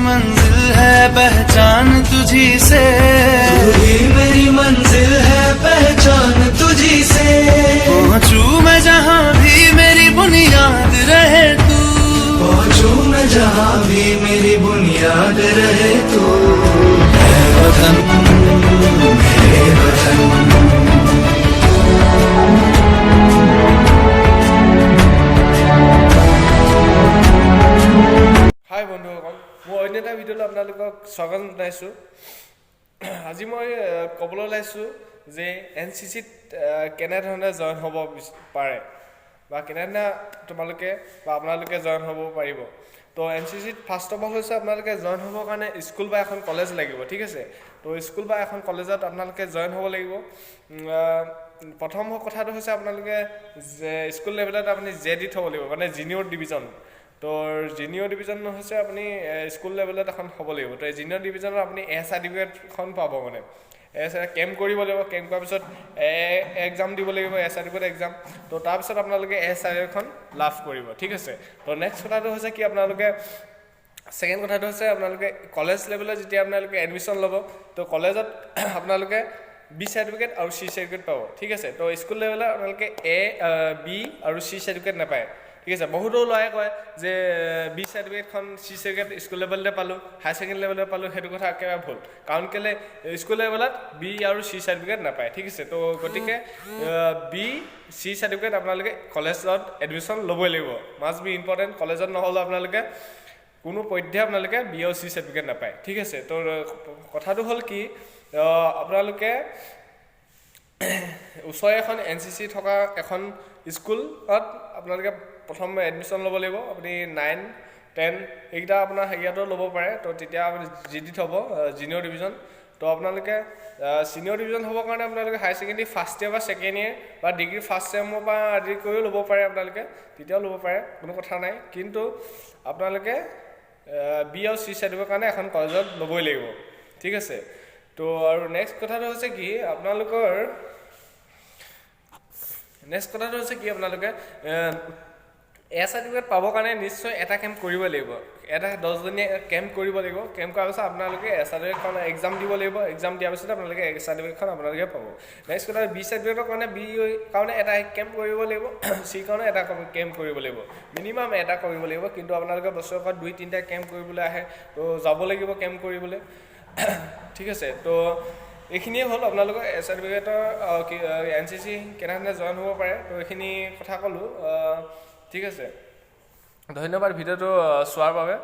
मंजिल है पहचान तुझी से, तू ही मेरी मंजिल है पहचान तुझी से। पहुँचूं मैं जहाँ भी मेरी बुनियाद रहे तू, पहुँचूं मैं जहाँ भी मेरी बुनियाद रहे तू। है वतन मेरे वतन। हाय বন্ধুসকল, মই অন্য এটা ভিডিঅ'লৈ আপোনালোকক স্বাগতম জনাইছোঁ। আজি মই ক'বলৈ ওলাইছোঁ যে NCCত কেনেধৰণে জইন হ'ব পাৰে বা কেনেধৰণে তোমালোকে বা আপোনালোকে জইন হ'ব পাৰিব। তো NCCত ফাৰ্ষ্ট অফ অল হৈছে আপোনালোকে জইন হ'বৰ কাৰণে স্কুল বা এখন কলেজ লাগিব, ঠিক আছে। তো স্কুল বা এখন কলেজত আপোনালোকে জইন হ'ব লাগিব। প্ৰথম কথাটো হৈছে আপোনালোকে যে স্কুল লেভেলত আপুনি JD থ'ব লাগিব, মানে জুনিয়ৰ ডিভিজন। তো জুনিয়ৰ ডিভিজন হৈছে আপুনি স্কুল লেভেলত এখন হ'ব লাগিব। তো জুনিয়ৰ ডিভিজনত আপুনি চাৰ্টিফিকেটখন পাব, মানে কেম্প কৰিব লাগিব। কেম্প কৰাৰ পিছত এক্সাম দিব লাগিব, চাৰ্টিফিকেট এক্সাম। তো তাৰপিছত আপোনালোকে চাৰ্টিফিকেটখন লাভ কৰিব, ঠিক আছে। তো নেক্সট কথাটো হৈছে কি, আপোনালোকে ছেকেণ্ড কথাটো হৈছে আপোনালোকে কলেজ লেভেলত যেতিয়া আপোনালোকে এডমিশ্যন ল'ব, তো কলেজত আপোনালোকে B চাৰ্টিফিকেট আৰু C চাৰ্টিফিকেট পাব, ঠিক আছে। তো স্কুল লেভেলত আপোনালোকে B আৰু C চাৰ্টিফিকেট নাপায়, ঠিক আছে। বহুতো ল'ৰাই কয় যে B চাৰ্টিফিকেটখন C চাৰ্টিফিকেট স্কুল লেভেলতে পালোঁ, হায়াৰ ছেকেণ্ডেৰী লেভেলতে পালোঁ। সেইটো কথা একেবাৰে ভুল, কাৰণ কেলৈ স্কুল লেভেলত B আৰু C চাৰ্টিফিকেট নাপায়, ঠিক আছে। তো গতিকে B C চাৰ্টিফিকেট আপোনালোকে কলেজত এডমিশ্যন ল'বই লাগিব, মাষ্ট বি ইম্পৰ্টেণ্ট। কলেজত নহ'লেও আপোনালোকে কোনো পধ্যে আপোনালোকে B আৰু C চাৰ্টিফিকেট নাপায়, ঠিক আছে। তো কথাটো হ'ল কি, আপোনালোকে ওচৰৰ এখন NCC থকা এখন স্কুলত আপোনালোকে প্ৰথম এডমিশ্যন ল'ব লাগিব। আপুনি 9, 10 এইকেইটা আপোনাৰ হেৰিয়াতো ল'ব পাৰে। তো তেতিয়া আপুনি JD থ'ব, জুনিয়ৰ ডিভিজন। তো আপোনালোকে ছিনিয়ৰ ডিভিজন হ'বৰ কাৰণে আপোনালোকে হায়াৰ ছেকেণ্ডেৰী ফাৰ্ষ্ট ইয়েৰ বা ছেকেণ্ড ইয়েৰ বা ডিগ্ৰী ফাৰ্ষ্ট ছেমৰ পৰা আদি কৰিও ল'ব পাৰে আপোনালোকে, তেতিয়াও ল'ব পাৰে, কোনো কথা নাই। কিন্তু আপোনালোকে B আৰু C চাৰ্টিফিকেটৰ কাৰণে এখন কলেজত ল'বই লাগিব, ঠিক আছে। তো আৰু নেক্সট কথাটো হৈছে কি, আপোনালোকে চাৰ্টিফিকেট পাবৰ কাৰণে নিশ্চয় এটা কেম্প কৰিব লাগিব, এটা 10 দিনীয়া কেম্প কৰিব লাগিব। কেম্প কৰাৰ পিছত আপোনালোকে চাৰ্টিফিকেটখন এক্সাম দিব লাগিব। এক্সাম দিয়াৰ পিছত আপোনালোকে চাৰ্টিফিকেটখন আপোনালোকে পাব। নেক্সট কথা, B চাৰ্টিফিকেটৰ কাৰণে B কাৰণে এটা কেম্প কৰিব লাগিব, C কাৰণে এটা কেম্প কৰিব লাগিব, মিনিমাম এটা কৰিব লাগিব। কিন্তু আপোনালোকে বছৰেকত 2-3টা কেম্প কৰিবলৈ আহে, তো যাব লাগিব কেম্প কৰিবলৈ, ঠিক আছে। তো এইখিনিয়ে হ'ল আপোনালোকৰ চাৰ্টিফিকেটৰ NCC কেনেধৰণে জইন হ'ব পাৰে। তো এইখিনি কথা ক'লোঁ, ঠিক আছে। ধন্যবাদ ভিডিঅ'টো চোৱাৰ বাবে।